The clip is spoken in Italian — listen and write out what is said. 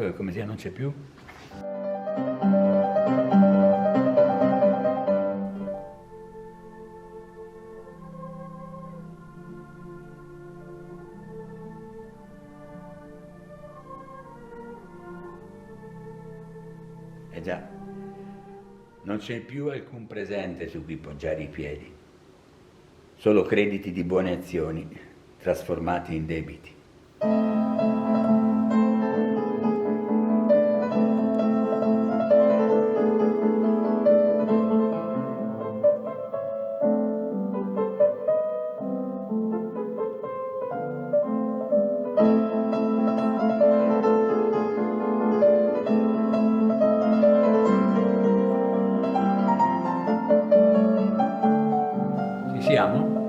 Come sia, non c'è più? Eh già, non c'è più alcun presente su cui poggiare i piedi, solo crediti di buone azioni trasformati in debiti. Ci siamo?